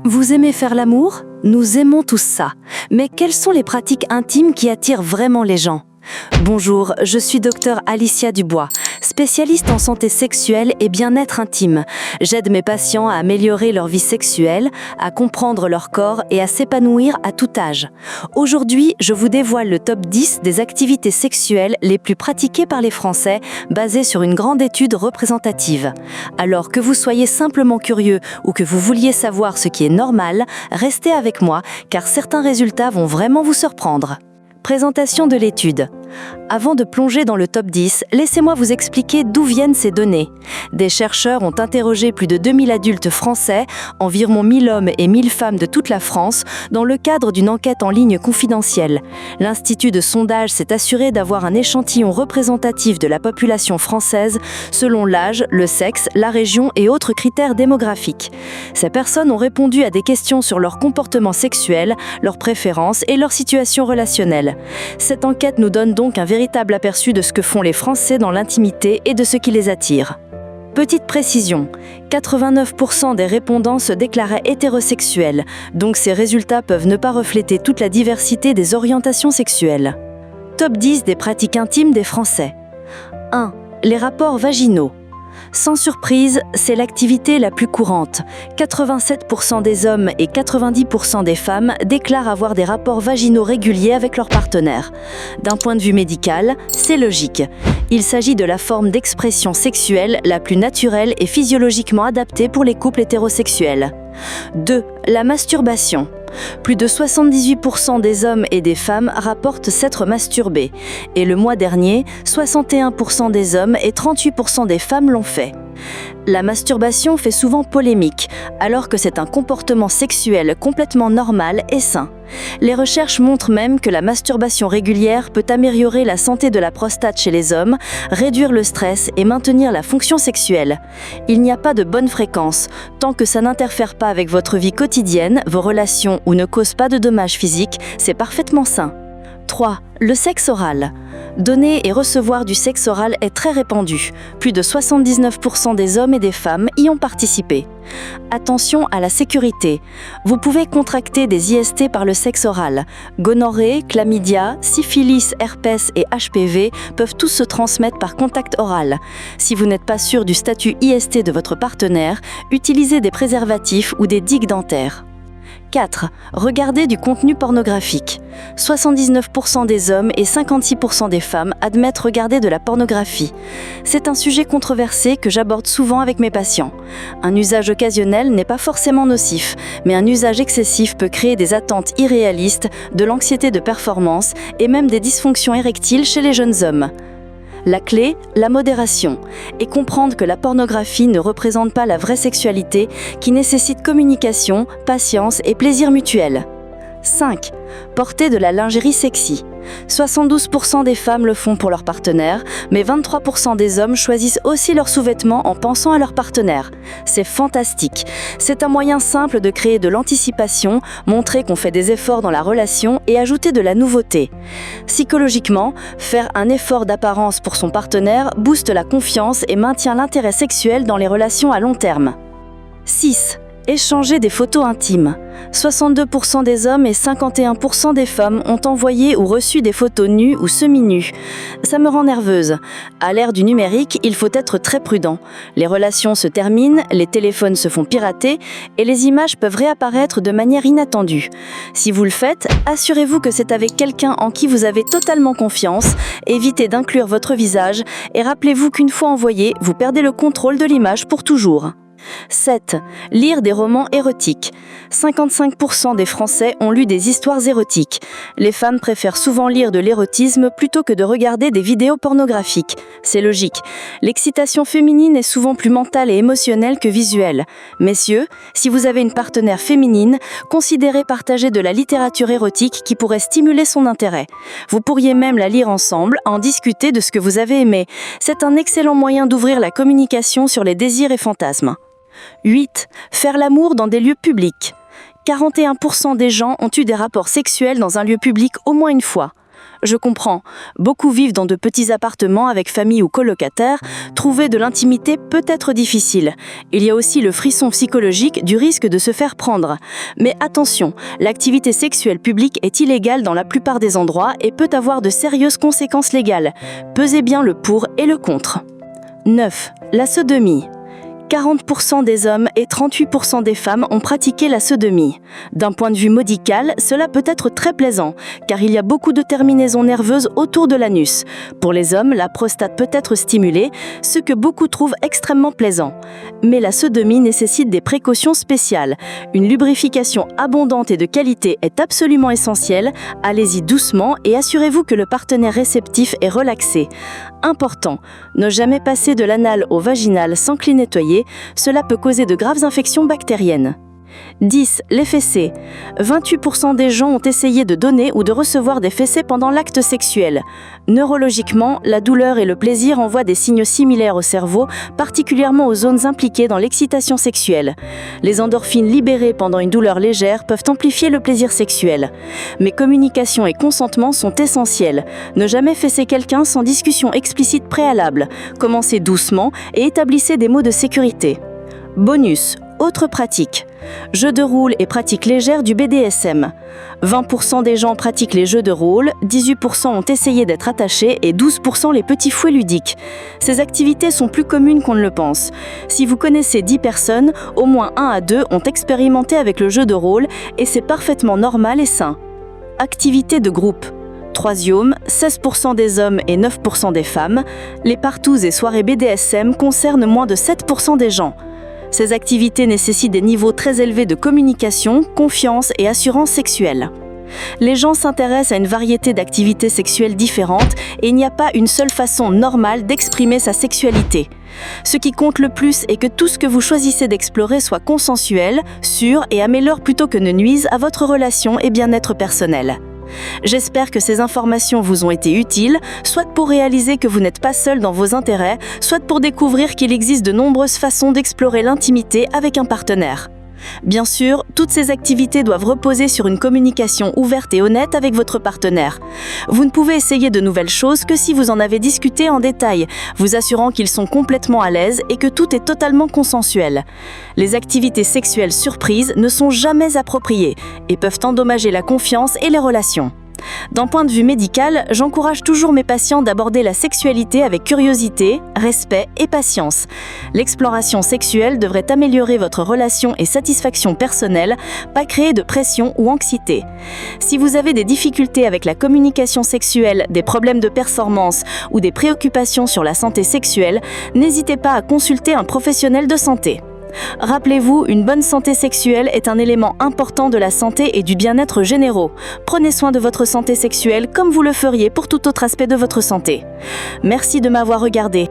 Vous aimez faire l'amour? Nous aimons tous ça. Mais quelles sont les pratiques intimes qui attirent vraiment les gens? Bonjour, je suis Dr Alicia Dubois, spécialiste en santé sexuelle et bien-être intime. J'aide mes patients à améliorer leur vie sexuelle, à comprendre leur corps et à s'épanouir à tout âge. Aujourd'hui, je vous dévoile le top 10 des activités sexuelles les plus pratiquées par les Français, basées sur une grande étude représentative. Alors que vous soyez simplement curieux ou que vous vouliez savoir ce qui est normal, restez avec moi car certains résultats vont vraiment vous surprendre. Présentation de l'étude. Avant de plonger dans le top 10, laissez-moi vous expliquer d'où viennent ces données. Des chercheurs ont interrogé plus de 2000 adultes français, environ 1000 hommes et 1000 femmes de toute la France, dans le cadre d'une enquête en ligne confidentielle. L'Institut de sondage s'est assuré d'avoir un échantillon représentatif de la population française selon l'âge, le sexe, la région et autres critères démographiques. Ces personnes ont répondu à des questions sur leur comportement sexuel, leurs préférences et leur situation relationnelle. Cette enquête nous donne donc un véritable aperçu de ce que font les Français dans l'intimité et de ce qui les attire. Petite précision, 89% des répondants se déclaraient hétérosexuels, donc ces résultats peuvent ne pas refléter toute la diversité des orientations sexuelles. Top 10 des pratiques intimes des Français. 1. Les rapports vaginaux. Sans surprise, c'est l'activité la plus courante. 87% des hommes et 90% des femmes déclarent avoir des rapports vaginaux réguliers avec leur partenaire. D'un point de vue médical, c'est logique. Il s'agit de la forme d'expression sexuelle la plus naturelle et physiologiquement adaptée pour les couples hétérosexuels. 2. La masturbation. Plus de 78% des hommes et des femmes rapportent s'être masturbés. Et le mois dernier, 61% des hommes et 38% des femmes l'ont fait. La masturbation fait souvent polémique, alors que c'est un comportement sexuel complètement normal et sain. Les recherches montrent même que la masturbation régulière peut améliorer la santé de la prostate chez les hommes, réduire le stress et maintenir la fonction sexuelle. Il n'y a pas de bonne fréquence. Tant que ça n'interfère pas avec votre vie quotidienne, vos relations ou ne cause pas de dommages physiques, c'est parfaitement sain. 3. Le sexe oral. Donner et recevoir du sexe oral est très répandu. Plus de 79% des hommes et des femmes y ont participé. Attention à la sécurité. Vous pouvez contracter des IST par le sexe oral. Gonorrhée, chlamydia, syphilis, herpès et HPV peuvent tous se transmettre par contact oral. Si vous n'êtes pas sûr du statut IST de votre partenaire, utilisez des préservatifs ou des digues dentaires. 4. Regarder du contenu pornographique. 79% des hommes et 56% des femmes admettent regarder de la pornographie. C'est un sujet controversé que j'aborde souvent avec mes patients. Un usage occasionnel n'est pas forcément nocif, mais un usage excessif peut créer des attentes irréalistes, de l'anxiété de performance et même des dysfonctions érectiles chez les jeunes hommes. La clé, la modération, et comprendre que la pornographie ne représente pas la vraie sexualité qui nécessite communication, patience et plaisir mutuel. 5. Porter de la lingerie sexy. 72% des femmes le font pour leur partenaire, mais 23% des hommes choisissent aussi leurs sous-vêtements en pensant à leur partenaire. C'est fantastique. C'est un moyen simple de créer de l'anticipation, montrer qu'on fait des efforts dans la relation et ajouter de la nouveauté. Psychologiquement, faire un effort d'apparence pour son partenaire booste la confiance et maintient l'intérêt sexuel dans les relations à long terme. 6. Échanger des photos intimes. 62% des hommes et 51% des femmes ont envoyé ou reçu des photos nues ou semi-nues. Ça me rend nerveuse. À l'ère du numérique, il faut être très prudent. Les relations se terminent, les téléphones se font pirater et les images peuvent réapparaître de manière inattendue. Si vous le faites, assurez-vous que c'est avec quelqu'un en qui vous avez totalement confiance, évitez d'inclure votre visage et rappelez-vous qu'une fois envoyé, vous perdez le contrôle de l'image pour toujours. 7. Lire des romans érotiques. 55% des Français ont lu des histoires érotiques. Les femmes préfèrent souvent lire de l'érotisme plutôt que de regarder des vidéos pornographiques. C'est logique. L'excitation féminine est souvent plus mentale et émotionnelle que visuelle. Messieurs, si vous avez une partenaire féminine, considérez partager de la littérature érotique qui pourrait stimuler son intérêt. Vous pourriez même la lire ensemble, en discuter de ce que vous avez aimé. C'est un excellent moyen d'ouvrir la communication sur les désirs et fantasmes. 8. Faire l'amour dans des lieux publics. 41% des gens ont eu des rapports sexuels dans un lieu public au moins une fois. Je comprends. Beaucoup vivent dans de petits appartements avec famille ou colocataires. Trouver de l'intimité peut être difficile. Il y a aussi le frisson psychologique du risque de se faire prendre. Mais attention, l'activité sexuelle publique est illégale dans la plupart des endroits et peut avoir de sérieuses conséquences légales. Pesez bien le pour et le contre. 9. La sodomie. 40% des hommes et 38% des femmes ont pratiqué la sodomie. D'un point de vue médical, cela peut être très plaisant, car il y a beaucoup de terminaisons nerveuses autour de l'anus. Pour les hommes, la prostate peut être stimulée, ce que beaucoup trouvent extrêmement plaisant. Mais la sodomie nécessite des précautions spéciales. Une lubrification abondante et de qualité est absolument essentielle. Allez-y doucement et assurez-vous que le partenaire réceptif est relaxé. Important, ne jamais passer de l'anal au vaginal sans clé nettoyée, cela peut causer de graves infections bactériennes. 10. Les fessées. 28% des gens ont essayé de donner ou de recevoir des fessées pendant l'acte sexuel. Neurologiquement, la douleur et le plaisir envoient des signaux similaires au cerveau, particulièrement aux zones impliquées dans l'excitation sexuelle. Les endorphines libérées pendant une douleur légère peuvent amplifier le plaisir sexuel. Mais communication et consentement sont essentiels. Ne jamais fesser quelqu'un sans discussion explicite préalable. Commencez doucement et établissez des mots de sécurité. Bonus. Autre pratique. Jeux de rôle et pratiques légères du BDSM. 20% des gens pratiquent les jeux de rôle, 18% ont essayé d'être attachés et 12% les petits fouets ludiques. Ces activités sont plus communes qu'on ne le pense. Si vous connaissez 10 personnes, au moins 1 à 2 ont expérimenté avec le jeu de rôle et c'est parfaitement normal et sain. Activités de groupe. Troisième, 16% des hommes et 9% des femmes. Les partous et soirées BDSM concernent moins de 7% des gens. Ces activités nécessitent des niveaux très élevés de communication, confiance et assurance sexuelle. Les gens s'intéressent à une variété d'activités sexuelles différentes et il n'y a pas une seule façon normale d'exprimer sa sexualité. Ce qui compte le plus est que tout ce que vous choisissez d'explorer soit consensuel, sûr et améliore plutôt que ne nuise à votre relation et bien-être personnel. J'espère que ces informations vous ont été utiles, soit pour réaliser que vous n'êtes pas seul dans vos intérêts, soit pour découvrir qu'il existe de nombreuses façons d'explorer l'intimité avec un partenaire. Bien sûr, toutes ces activités doivent reposer sur une communication ouverte et honnête avec votre partenaire. Vous ne pouvez essayer de nouvelles choses que si vous en avez discuté en détail, vous assurant qu'ils sont complètement à l'aise et que tout est totalement consensuel. Les activités sexuelles surprises ne sont jamais appropriées et peuvent endommager la confiance et les relations. D'un point de vue médical, j'encourage toujours mes patients d'aborder la sexualité avec curiosité, respect et patience. L'exploration sexuelle devrait améliorer votre relation et satisfaction personnelle, pas créer de pression ou anxiété. Si vous avez des difficultés avec la communication sexuelle, des problèmes de performance ou des préoccupations sur la santé sexuelle, n'hésitez pas à consulter un professionnel de santé. Rappelez-vous, une bonne santé sexuelle est un élément important de la santé et du bien-être généraux. Prenez soin de votre santé sexuelle comme vous le feriez pour tout autre aspect de votre santé. Merci de m'avoir regardé.